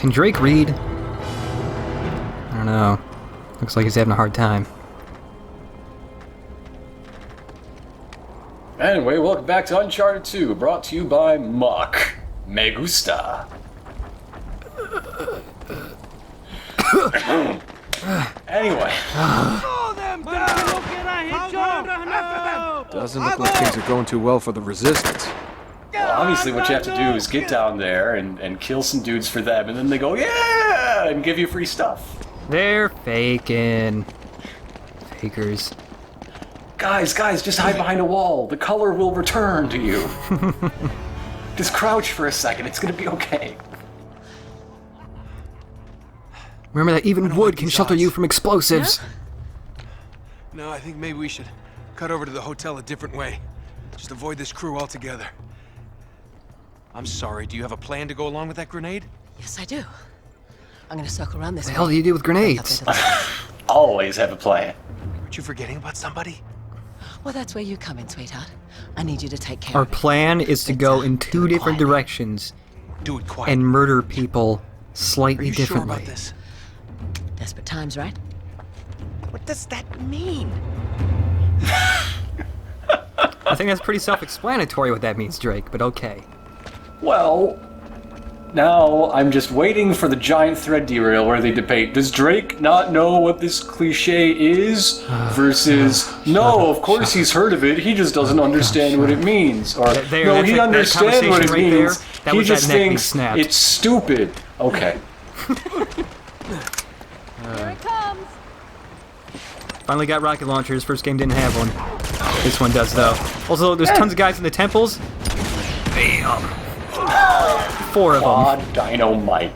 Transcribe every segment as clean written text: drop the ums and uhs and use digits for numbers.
Can Drake read? I don't know. Looks like he's having a hard time. Anyway, welcome back to Uncharted 2, brought to you by Muck. Me gusta. Anyway. Doesn't look like things are going too well for the Resistance. Well, obviously what you have to do is get down there and kill some dudes for them, and then they go, yeah, and give you free stuff. They're faking. Fakers. Guys, just hide behind a wall. The color will return to you. Just crouch for a second. It's gonna be okay. Remember that even wood can shelter you from explosives. Yeah? No, I think maybe we should cut over to the hotel a different way. Just avoid this crew altogether. I'm sorry, do you have a plan to go along with that grenade? Yes, I do. I'm gonna circle around this way. What the hell do you do with grenades? Always have a plan. Aren't you forgetting about somebody? Well, that's where you come in, sweetheart. I need you to take care Our of it. plan is to go in two different directions Do it quietly. and murder people Are slightly you sure differently. about this? Desperate times, right? What does that mean? I think that's pretty self-explanatory what that means, Drake, but okay. Well, now I'm just waiting for the giant thread derail where they debate, does Drake not know what this cliche is? Versus, no, of course he's heard of it, he just doesn't understand what it means. Or, no, he understands what it means, he just thinks it's stupid. Okay. Here it comes. Finally got rocket launchers. First game didn't have one. This one does, though. Also, there's tons of guys in the temples. Bam! 4 of them. Quad dynamite.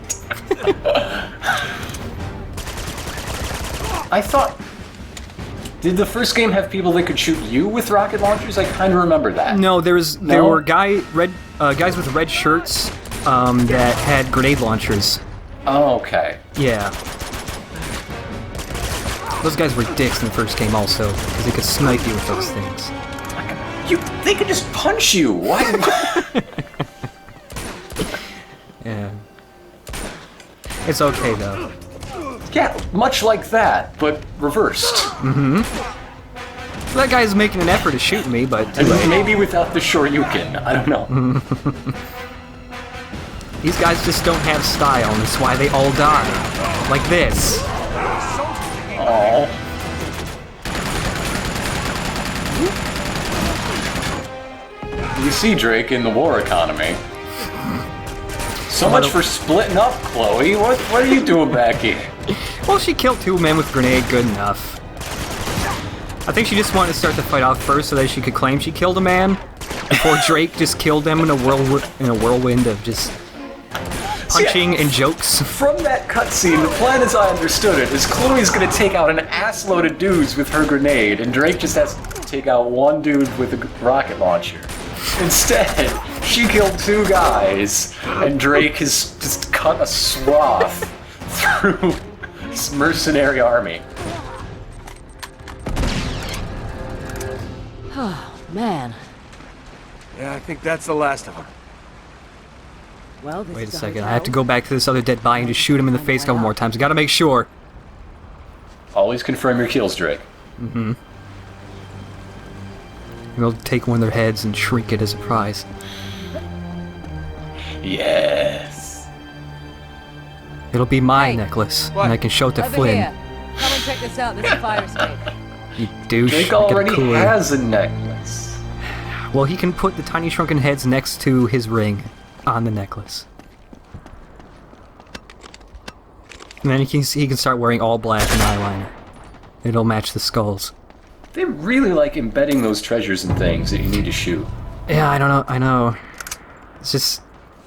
I thought... Did the first game have people that could shoot you with rocket launchers? I kind of remember that. No, there were guys with red shirts that had grenade launchers. Oh, okay. Yeah. Those guys were dicks in the first game also, because they could snipe you with those things. They could just punch you. Why? Yeah. It's okay though. Yeah, much like that, but reversed. Mm-hmm. So that guy's making an effort to shoot me, but too late. Maybe without the Shoryuken. I don't know. These guys just don't have style, and that's why they all die. Like this. Aww. You see, Drake, in the war economy. So much for splitting up, Chloe. What are you doing back here? Well, she killed 2 men with grenade, good enough. I think she just wanted to start the fight off first so that she could claim she killed a man before Drake just killed them in a whirlwind of just punching and jokes. From that cutscene, the plan as I understood it is Chloe's gonna take out an assload of dudes with her grenade, and Drake just has to take out one dude with a rocket launcher. Instead, she killed 2 guys, and Drake has just cut a swath through this mercenary army. Oh, man. Yeah, I think that's the last of them. Well, this Wait a is second, hotel. I have to go back to this other dead body and just shoot him in the face a couple more times. I gotta make sure. Always confirm your kills, Drake. Mm-hmm. We'll take one of their heads and shrink it as a prize. Yes. It'll be my Hey. necklace, What? and I can show it to Over Flynn. here. Come and check this out. This is a fire escape. You douche. Drake I got a already cooler. has a necklace. Well, he can put the tiny shrunken heads next to his ring on the necklace. And then he can start wearing all black and eyeliner. It'll match the skulls. They really like embedding those treasures in things that you need to shoot. Yeah, I don't know. I know. It's just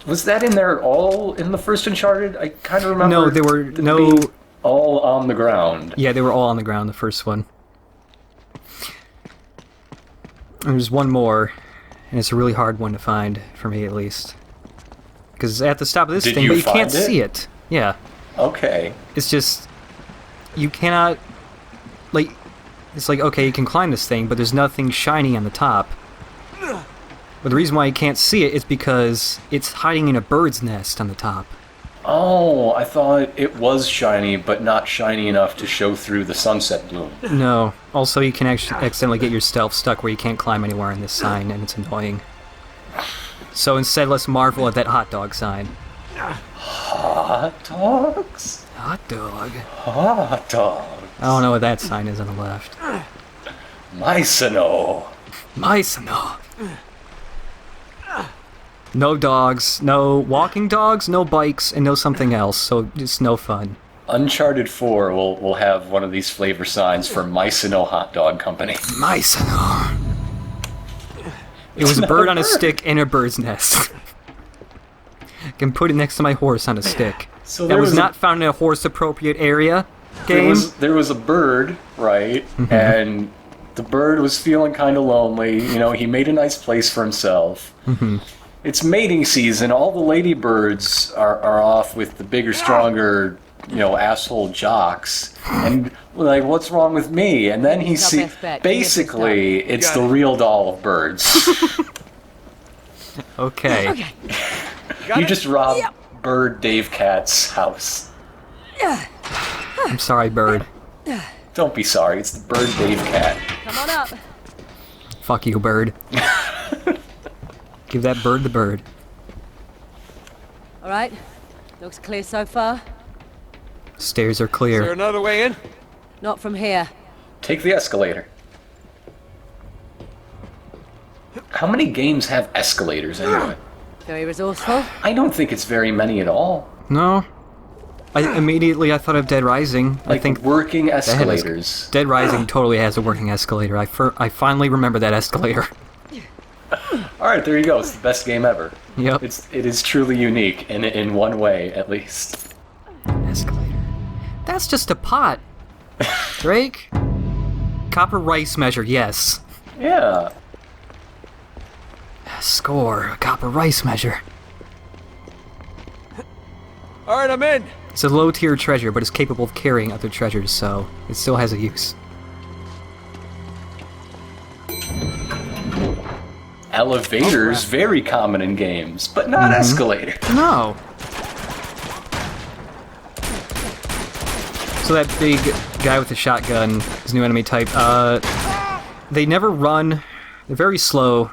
Was that in there all in the first Uncharted? I kind of remember. no. There were them no. being all on the ground. Yeah, they were all on the ground. The first one. And there's one more, and it's a really hard one to find for me, at least. Because at the top of this Did thing, you but you can't find it? see it. Yeah. Okay. It's just you cannot like. It's like, okay, you can climb this thing, but there's nothing shiny on the top. But the reason why you can't see it is because it's hiding in a bird's nest on the top. Oh, I thought it was shiny, but not shiny enough to show through the sunset bloom. No. Also, you can actually accidentally get yourself stuck where you can't climb anywhere in this sign, and it's annoying. So instead, let's marvel at that hot dog sign. Hot dogs? Hot dog? Hot dogs. I don't know what that sign is on the left. Mysono. Mysono. No dogs, no walking dogs, no bikes, and no something else, so just no fun. Uncharted 4 will have one of these flavor signs for Mysono Hot Dog Company. Mysono. It was a bird on a stick in a bird's nest. I can put it next to my horse on a stick. So that was not found in a horse-appropriate area game. There was a bird, right? And the bird was feeling kind of lonely. You know, he made a nice place for himself. It's mating season. All the ladybirds are off with the bigger, stronger, you know, asshole jocks. And like, what's wrong with me? And then he sees, basically, it's the real doll of birds. Okay. You just robbed Bird Dave Cat's house. I'm sorry, bird. Don't be sorry. It's the Bird Dave Cat. Come on up. Fuck you, bird. Give that bird the bird. All right. Looks clear so far. Stairs are Is there clear. another way in? Not from here. Take the escalator. How many games have escalators anyway? Very resourceful. I don't think it's very many at all. No. Immediately I thought of Dead Rising. Like I think working escalators. Dead Rising totally has a working escalator. I finally remember that escalator. All right, there you go. It's the best game ever. Yep. It is truly unique in one way, at least. Escalator. That's just a pot. Drake? Copper rice measure, yes. Yeah. Score, a copper rice measure. All right, I'm in. It's a low-tier treasure, but it's capable of carrying other treasures, so it still has a use. Elevators, very common in games, but not escalators. No. So that big guy with the shotgun is new enemy type. They never run. They're very slow.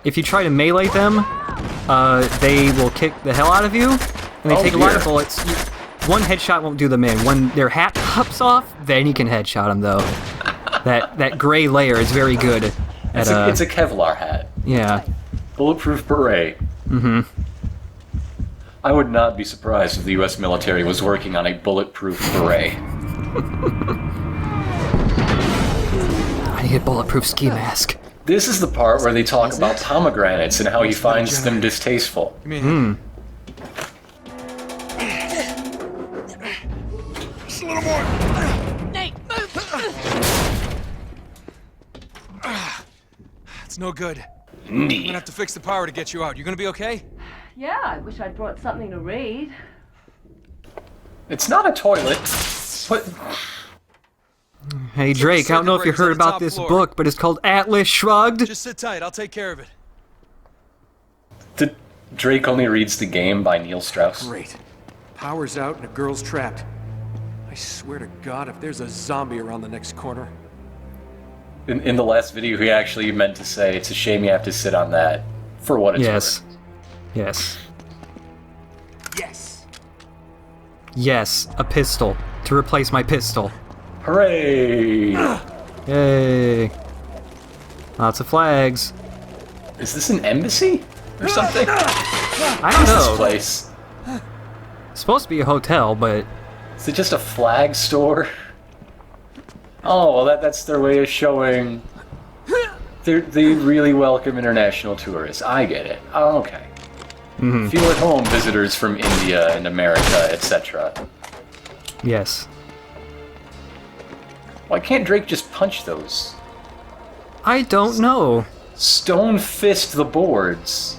If you try to melee them, they will kick the hell out of you, and they take a lot of bullets. One headshot won't do them in. When their hat pops off, then you can headshot them, though. That gray layer is very good at It's a Kevlar hat. Yeah. Bulletproof beret. I would not be surprised if the U.S. military was working on a bulletproof beret. I need a bulletproof ski mask. This is the part where they talk about pomegranates and how he finds them distasteful. Just a little more. Nate, move! It's no good. I'm gonna have to fix the power to get you out. You gonna be okay? Yeah, I wish I'd brought something to read. It's not a toilet. What? Hey Drake, I don't know if you heard about this book, but it's called Atlas Shrugged. Just sit tight. I'll take care of it. Drake only reads The Game by Neil Strauss. Great. Power's out and a girl's trapped. I swear to God, if there's a zombie around the next corner. In the last video, he actually meant to say, it's a shame you have to sit on that for what it's worth. Yes. Yes! Yes, a pistol. To replace my pistol. Hooray! Yay. Lots of flags. Is this an embassy or something? I don't This know. place. It's supposed to be a hotel, but Is it just a flag store? Oh, well, that's their way of showing they really welcome international tourists. I get it. Oh, okay. Feel at home, visitors from India and America, etc. yes. Why can't Drake just punch those? I don't know. Stone fist the boards.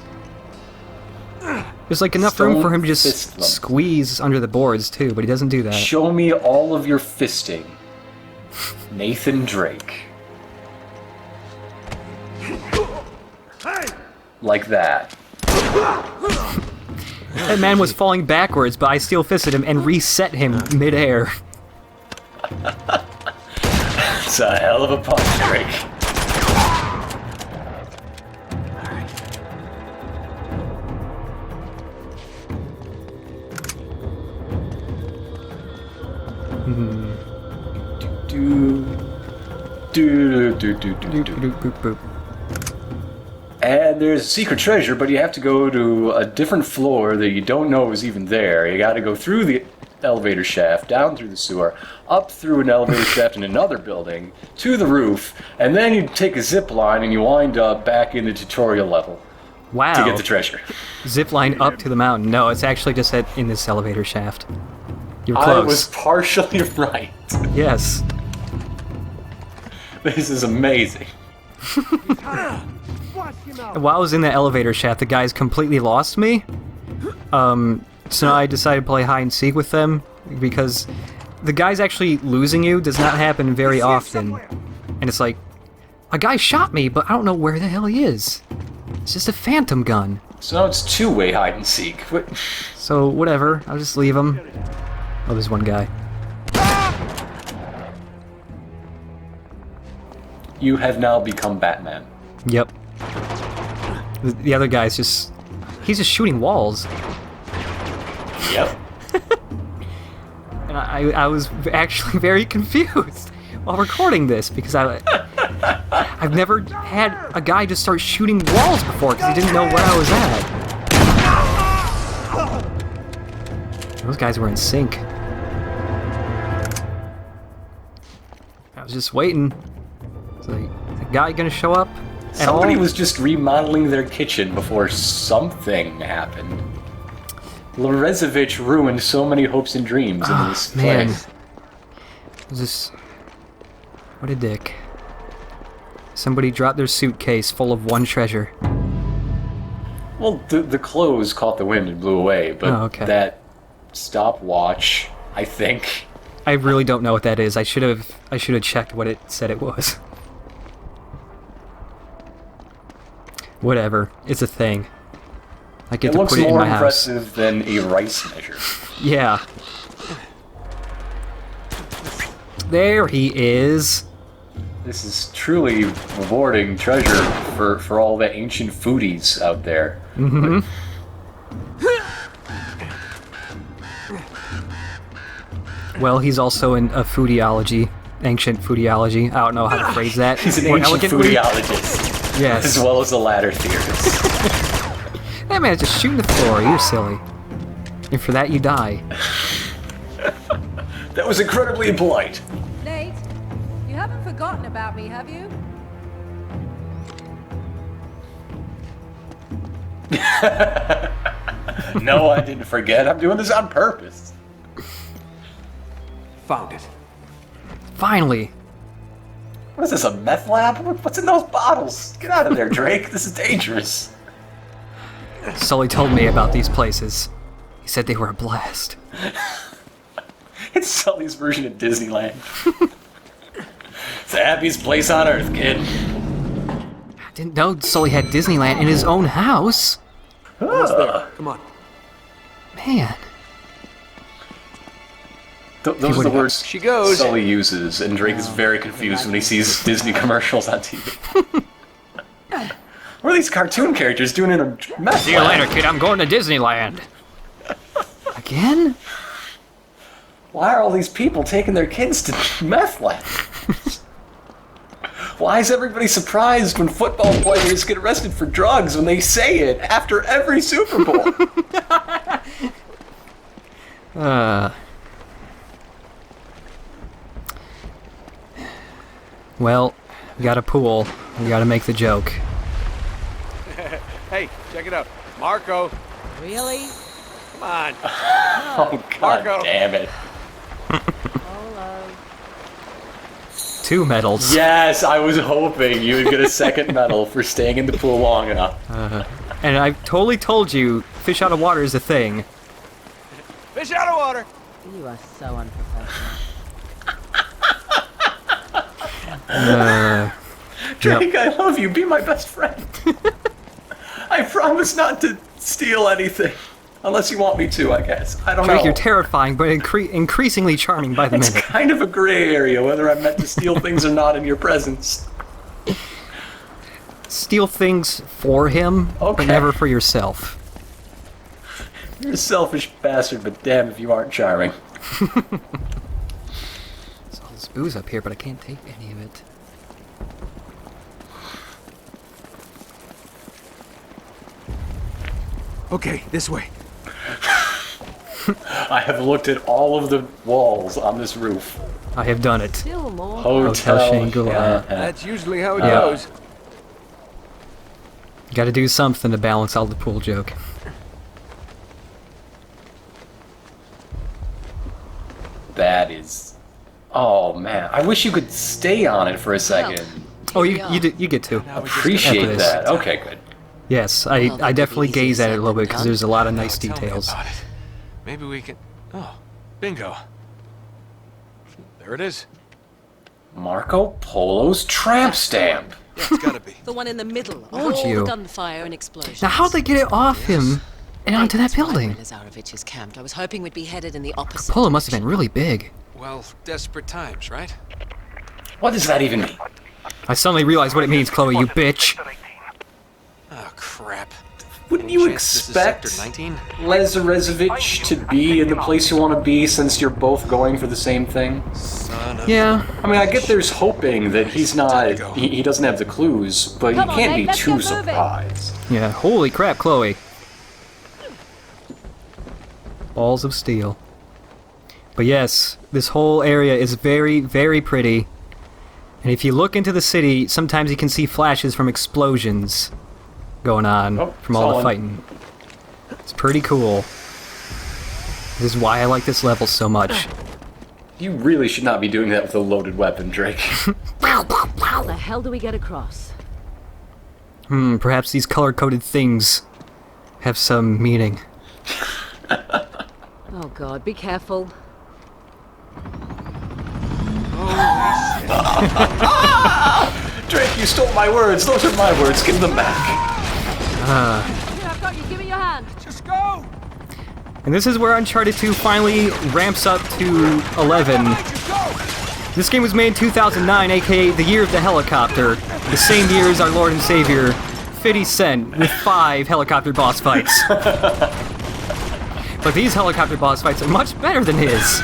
There's like enough room for him to Stone fist just them. squeeze under the boards too, but he doesn't do that. Show me all of your fisting. Nathan Drake. Like that. That man was falling backwards, but I steel fisted him and reset him midair. It's a hell of a punch, Drake. Boop, boop, boop. And there's a secret treasure, but you have to go to a different floor that you don't know is even there. You gotta go through the elevator shaft, down through the sewer, up through an elevator shaft in another building, to the roof, and then you take a zip line and you wind up back in the tutorial level Wow. to get the treasure. Zip line up to the mountain. No, it's actually just in this elevator shaft. You're I close. was partially right. Yes. This is amazing. While I was in the elevator shaft, the guys completely lost me. So I decided to play hide and seek with them because the guys actually losing you does not happen very often. And it's like, a guy shot me, but I don't know where the hell he is. It's just a phantom gun. So now it's two-way hide and seek. What? So whatever, I'll just leave him. Oh, there's one guy. You have now become Batman. Yep. The other guy's he's just shooting walls. Yep. And I was actually very confused while recording this because I've never had a guy just start shooting walls before because he didn't know where I was at. Those guys were in sync. I was just waiting. Is the guy gonna show up? Somebody was just remodeling their kitchen before something happened. Lorezovich ruined so many hopes and dreams in this Man. place. Was this... What a dick. Somebody dropped their suitcase full of one treasure. Well, the clothes caught the wind and blew away, but okay. that stopwatch, I think... I really don't know what that is. I should have checked what it said it was. Whatever. It's a thing. I get to put it in my house. It looks more impressive than a rice measure. Yeah. There he is. This is truly rewarding treasure for all the ancient foodies out there. Mm-hmm. Well, he's also in a foodiology, ancient foodiology. I don't know how to phrase that. He's an more ancient elegantly. foodiologist. Yes. As well as a ladder theorist. That man's just shooting the floor. You're silly. And for that, you die. That was incredibly impolite. Nate, you haven't forgotten about me, have you? No, I didn't forget. I'm doing this on purpose. Found it. Finally. What is this, a meth lab? What's in those bottles? Get out of there, Drake. This is dangerous. Sully told me about these places. He said they were a blast. It's Sully's version of Disneyland. It's the happiest place on earth, kid. I didn't know Sully had Disneyland in his own house. Almost there. Come on. Man. Those are the words She goes. Sully uses, and Drake is very confused when he sees Disney commercials on TV. What are these cartoon characters doing in a meth See you lab? later, kid. I'm going to Disneyland. Again? Why are all these people taking their kids to meth labs? Why is everybody surprised when football players get arrested for drugs when they say it after every Super Bowl? Well, we got a pool. We gotta make the joke. Hey, check it out. Marco, Really? come on. Oh, God Marco. damn it. Hello. 2 medals. Yes, I was hoping you would get a second medal for staying in the pool long enough. And I totally told you, fish out of water is a thing. Fish out of water. You are so unprofessional. Drake, I love you. Be my best friend. I promise not to steal anything. Unless you want me to, I guess. I don't know. Drake, you're terrifying, but increasingly charming by the It's minute. kind of a gray area whether I'm meant to steal things or not in your presence. Steal things for him, but Okay. never for yourself. You're a selfish bastard, but damn if you aren't charming. There's all this booze up here, but I can't take any of it. Okay, this way. I have looked at all of the walls on this roof. I have done it. Still more. Hotel Shangri-La. That's usually how it Yeah. goes. Gotta do something to balance out the pool joke. That is... Oh, man. I wish you could stay on it for a second. Oh, Here we you are. get to. Appreciate After this. that. Okay, good. Yes, Well, I that'd be definitely easier gaze at it said a little than bit because done. there's a lot of nice Tell me details. about it. Maybe we can... Oh, bingo. There it is. Marco Polo's tramp stamp. Yeah, it's gotta be. The one in the middle of Told all you. the gunfire and explosions. Now, how'd they get it off him and onto that That's why building? Lazarevich is camped. I was hoping we'd be headed in the opposite. Polo must have been really big. Well, desperate times, right? What does that even mean? I suddenly realize what it means, Chloe, you bitch. Oh, crap. Wouldn't Any you chance this is expect Sector 19? Lazarevich to be in the place you want to be since you're both going for the same thing? Son of... Yeah, I mean, I get there's hoping that he's not... He doesn't have the clues, but you Come on, can't Nate, be let's too get moving. surprised. yeah, holy crap, Chloe. Balls of steel. But yes, this whole area is very, very pretty. And if you look into the city, sometimes you can see flashes from explosions going on Oh, from all the saw one. fighting. It's pretty cool. This is why I like this level so much. You really should not be doing that with a loaded weapon, Drake. How the hell do we get across? Perhaps these color-coded things have some meaning. Oh god, be careful. Drake, you stole my words. Those are my words. Give them back. Here, I've got you. Give me your hand. Just go! And this is where Uncharted 2 finally ramps up to 11. Just go! This game was made in 2009, aka the year of the helicopter. The same year as our Lord and Savior, 50 Cent, with 5 helicopter boss fights. But these helicopter boss fights are much better than his.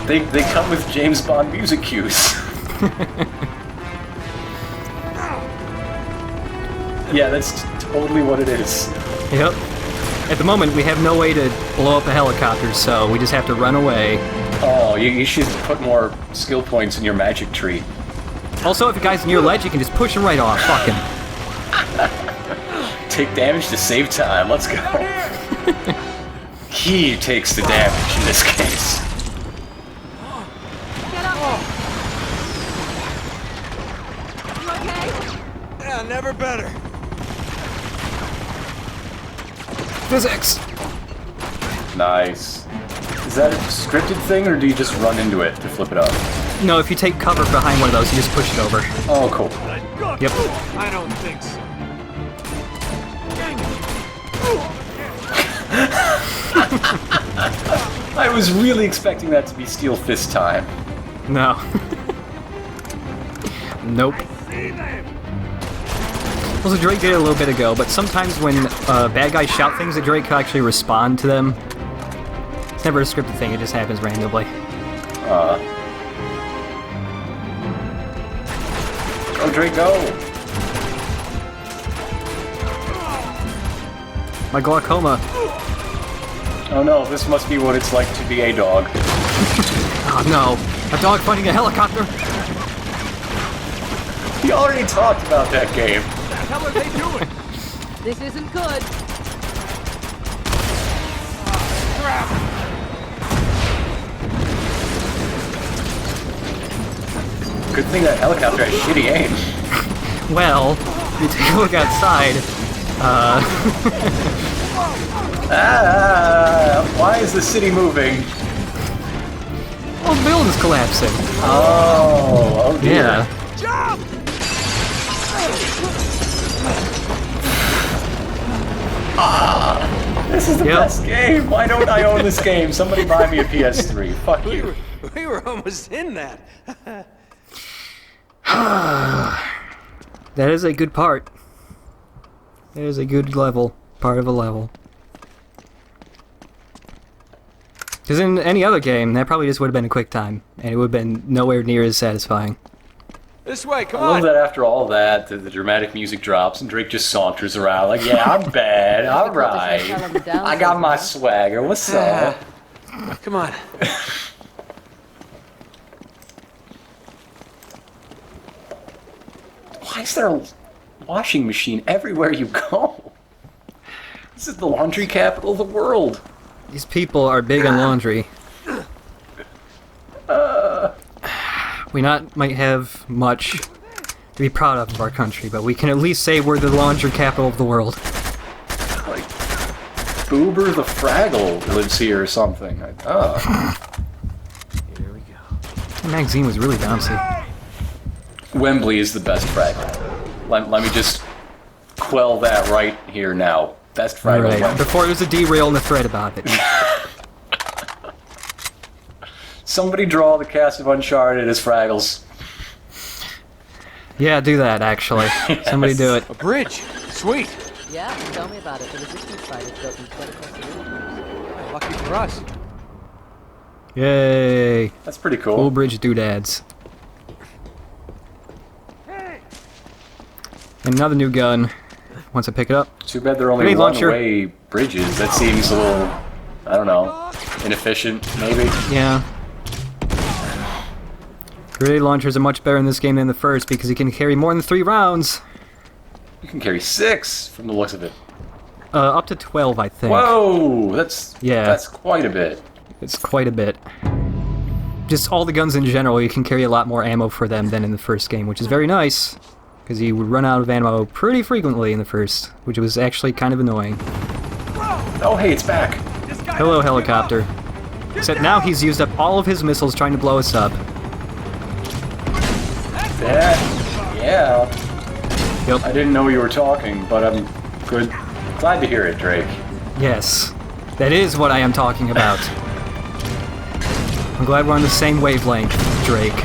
They come with James Bond music cues. Yeah, that's totally what it is. Yep. At the moment, we have no way to blow up a helicopter, so we just have to run away. Oh, you should put more skill points in your magic tree. Also, if a guy's near ledge, you can just push him right off. Fuck him. Take damage to save time. Let's go. He takes the damage in this case. Get up. You okay? Yeah, never better. Physics! Nice. Is that a scripted thing, or do you just run into it to flip it up? No, if you take cover behind one of those, you just push it over. Oh, cool. Yep. I don't think so. I was really expecting that to be Steel Fist time. No. Nope. Also, Drake did it a little bit ago, but sometimes when bad guys shout things at Drake, he'll actually respond to them. It's never a scripted thing, it just happens randomly. Go, Drake, go! My glaucoma. Oh no, this must be what it's like to be a dog. Oh no, a dog fighting a helicopter? We already talked about that game. What the hell are they doing? This isn't good. Good thing that helicopter has shitty aim. Well, you take a look outside. Why is the city moving? Well, the building's collapsing. Oh dear. Yeah. This is the Yep. best game. Why don't I own this game? Somebody buy me a PS3. Fuck you. We were almost in that. That is a good part. That is a good level. Part of a level. Because in any other game, that probably just would have been a quick time, and it would have been nowhere near as satisfying. This way, come I love on. that after all that, the dramatic music drops and Drake just saunters around like, yeah, I'm bad. All right. I got my swagger. What's up? Come on. Why is there a washing machine everywhere you go? This is the laundry capital of the world. These people are big on laundry. We might have much to be proud of our country, but we can at least say we're the laundry capital of the world. Like, Boober the Fraggle lives here or something. Here we go. The magazine was really bouncy. Wembley is the best Fraggle. Let me just quell that right here now. Best Fraggle. Alright, Wembley. before there's a derail in the thread about it. Somebody draw the cast of Uncharted as Fraggles. Yeah, do that, actually. Somebody do it. A bridge. Sweet. Yeah, tell me about it. The resistance fighters built them quite across the river. Lucky for us. Yay. That's pretty cool. Full bridge doodads. And another new gun. Once I pick it up. Too bad they're only Grenade launcher. one-way bridges. That seems a little, I don't know, inefficient, maybe? Yeah. Grenade launchers are much better in this game than the first because you can carry more than 3 rounds. You can carry 6 from the looks of it. Up to 12, I think. Whoa! That's quite a bit. It's quite a bit. Just all the guns in general, you can carry a lot more ammo for them than in the first game, which is very nice. Because you would run out of ammo pretty frequently in the first, which was actually kind of annoying. Oh, hey, it's back. Hello, helicopter. Except now he's used up all of his missiles trying to blow us up. Yeah. Yep. I didn't know you were talking, but I'm good. Glad to hear it, Drake. Yes. That is what I am talking about. I'm glad we're on the same wavelength, Drake.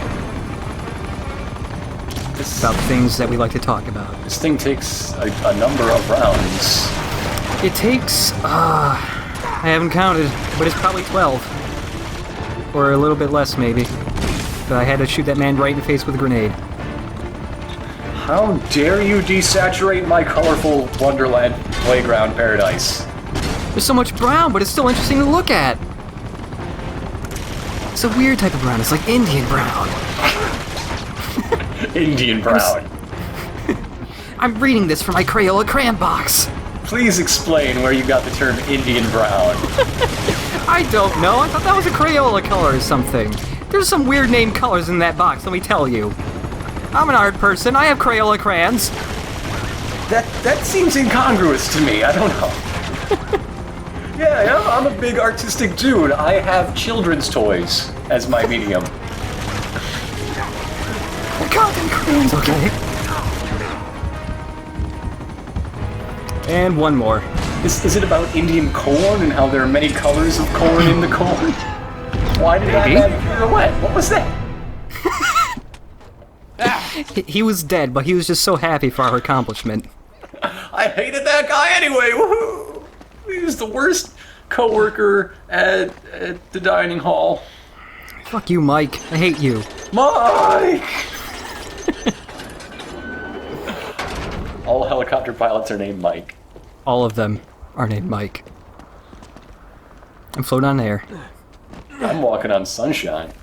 About things that we like to talk about. This thing takes a number of rounds. It takes, I haven't counted, but it's probably 12. Or a little bit less, maybe. But I had to shoot that man right in the face with a grenade. How dare you desaturate my colorful Wonderland playground paradise? There's so much brown, but it's still interesting to look at. It's a weird type of brown. It's like Indian brown. Indian brown. I'm reading this from my Crayola crayon box. Please explain where you got the term Indian brown. I don't know. I thought that was a Crayola color or something. There's some weird name colors in that box, let me tell you. I'm an art person. I have Crayola crayons. That seems incongruous to me. I don't know. Yeah, I'm a big artistic dude. I have children's toys as my medium. Cotton crayons, okay. And one more. Is it about Indian corn and how there are many colors of corn in the corn? Why did I have a pirouette? What was that? He was dead, but he was just so happy for our accomplishment. I hated that guy anyway. Woohoo! He was the worst coworker at the dining hall. Fuck you, Mike. I hate you. Mike! All helicopter pilots are named Mike. All of them are named Mike. I'm floating on air. I'm walking on sunshine.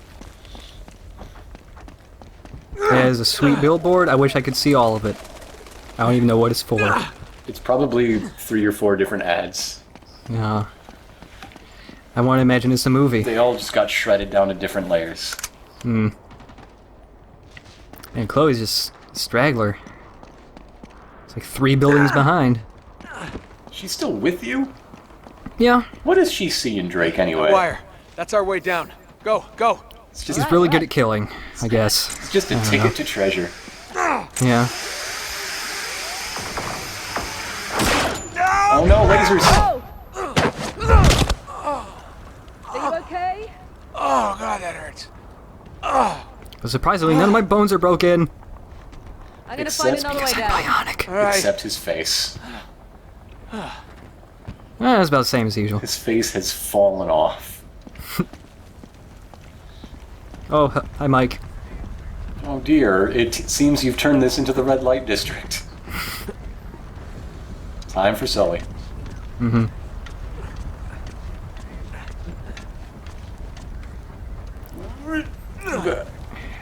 It has a sweet billboard. I wish I could see all of it. I don't even know what it's for. It's probably 3 or 4 different ads. Yeah. I want to imagine it's a movie. They all just got shredded down to different layers. And Chloe's just a straggler. It's like 3 buildings behind. She's still with you? Yeah. What is she seeing, Drake, anyway? Wire. That's our way down. Go, go. She's really good at killing, I guess. It's just a ticket to treasure. Yeah. Oh no, lasers! But surprisingly, none of my bones are broken. I'm gonna find Except another way Because I'm down. bionic. Except his face. That's about the same as usual. His face has fallen off. Oh, hi, Mike. Oh dear, it seems you've turned this into the red light district. Time for Sully. Mm-hmm.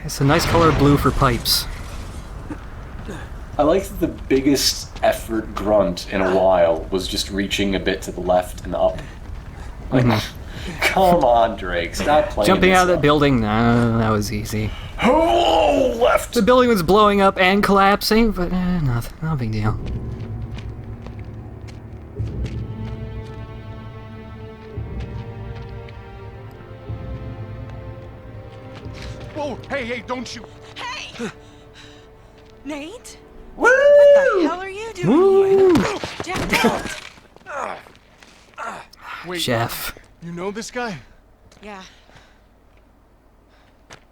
It's a nice color blue for pipes. I like that the biggest effort grunt in a while was just reaching a bit to the left and up. Like, come on, Drake, stop playing Jumping this out of the up. building, nah, that was easy. Oh, left! The building was blowing up and collapsing, but nothing, no big deal. Whoa, hey, don't shoot. Hey! Nate? Woo! What the hell are you doing Woo! here? Jeff, don't! Wait, Jeff. you know this guy? Yeah.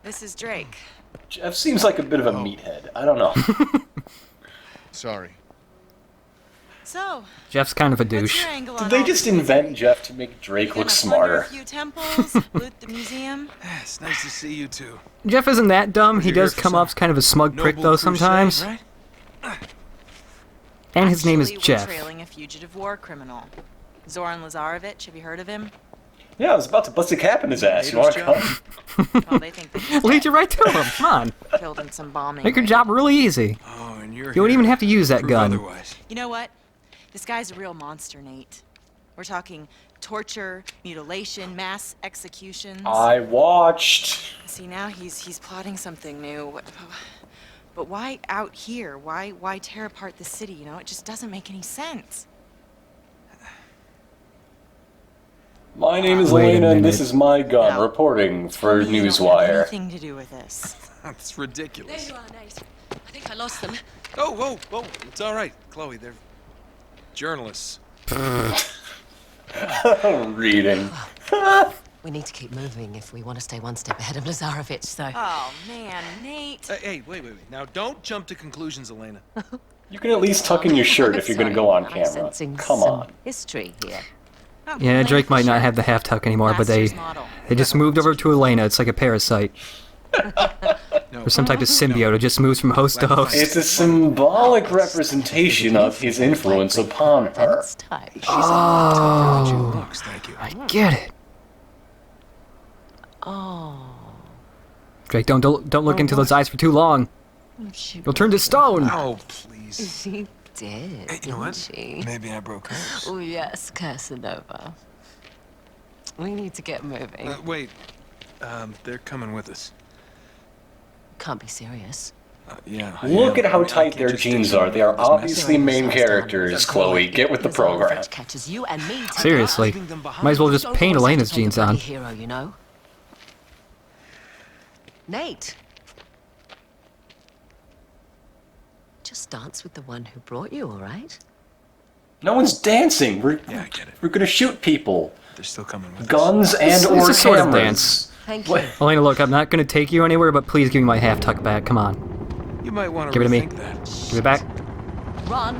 This is Drake. Jeff seems like a bit of a meathead. I don't know. Sorry. So, Jeff's kind of a what's douche. your angle Did on they all just this? invent Jeff to make Drake Gonna look plunder smarter? a few temples, loot the museum. It's nice to see you two. Jeff isn't that dumb. He You're here does for come some off as kind of a smug prick, Noble though, crusade, sometimes. right? And his name is Actually, Jeff. We're trailing a fugitive war criminal. Zoran Lazarevich, have you heard of him? Yeah, I was about to bust a cap in his ass. You wanna Job. come? Well, they think that he's Lead dead, you right to him. Come on. killed in some bombing. Make your raid. job really easy. Oh, and you're You won't here even have to use that prove gun. Otherwise. You know what? This guy's a real monster, Nate. We're talking torture, mutilation, mass executions. I watched. See, now he's plotting something new. But why out here? Why tear apart the city? You know, it just doesn't make any sense. My name is Wait a Elena, and this minute. is my gun, Now, reporting for You don't have Newswire. anything to do with this. That's There ridiculous. you are, Nate. I think I lost them. Oh, whoa, it's all right, Chloe. They're journalists. Reading. We need to keep moving if we want to stay one step ahead of Lazarevich, so... Oh man, Nate. Hey, wait. Now, don't jump to conclusions, Elena. You can at least tuck in your shirt if you're gonna go on I'm camera. sensing Come some on. history here. Oh, Yeah, Elena Drake might not Fisher. have the half tuck anymore, but they Master's model. just moved over to Elena. It's like a parasite. No. Or some type of symbiote. It just moves from host to host. It's a symbolic representation of his influence upon her. Dense type. Oh, Looks, thank you. I get it. Oh, Drake, don't look into those eyes for too long. she, You'll turn to stone. Oh, please. she did, Hey, you know didn't what? she? Maybe I broke hers. Oh, yes, Casanova. We need to get moving. Wait. They're coming with us. Can't be serious. Yeah. Look at how I tight can't their just jeans stick are. They are this mess. obviously main characters, Chloe. Get with the program. Lazarevich catches you and me together. Seriously, might as well just Don't paint always have Elena's to take a jeans bloody on. hero, you know? Nate. Just dance with the one who brought you, all right? No one's dancing. Yeah, I get it. We're gonna shoot people. They're still coming with us. Guns and It's or a sort of cameras. dance. Thank you. Elena, look, I'm not gonna take you anywhere, but please give me my half tuck back. Come on, You might want to Give it to me. rethink that. give it back. Run.